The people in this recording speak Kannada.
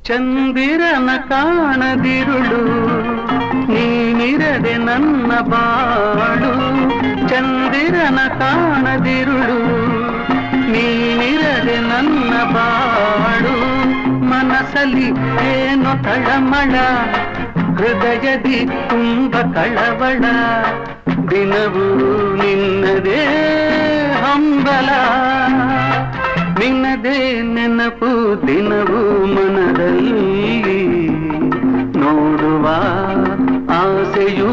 ಚಂದಿರನ ಕಾಣದಿರುಳು ನೀನಿರದೆ ನನ್ನ ಬಾಳು. ಚಂದಿರನ ಕಾಣದಿರುಳು ನೀನಿರದೆ ನನ್ನ ಬಾಳು. ಮನಸಲಿ ಏನೋ ತಳಮಳ, ಹೃದಯದಿ ತುಂಬ ಕಳವಳ. ದಿನವೂ ನಿನ್ನದೇ ಹಂಬಲ, ನಿನ್ನದೇ ನೆನಪು ದಿನವೂ ಮನದಲ್ಲಿ. ನೋಡುವ ಆಸೆಯೂ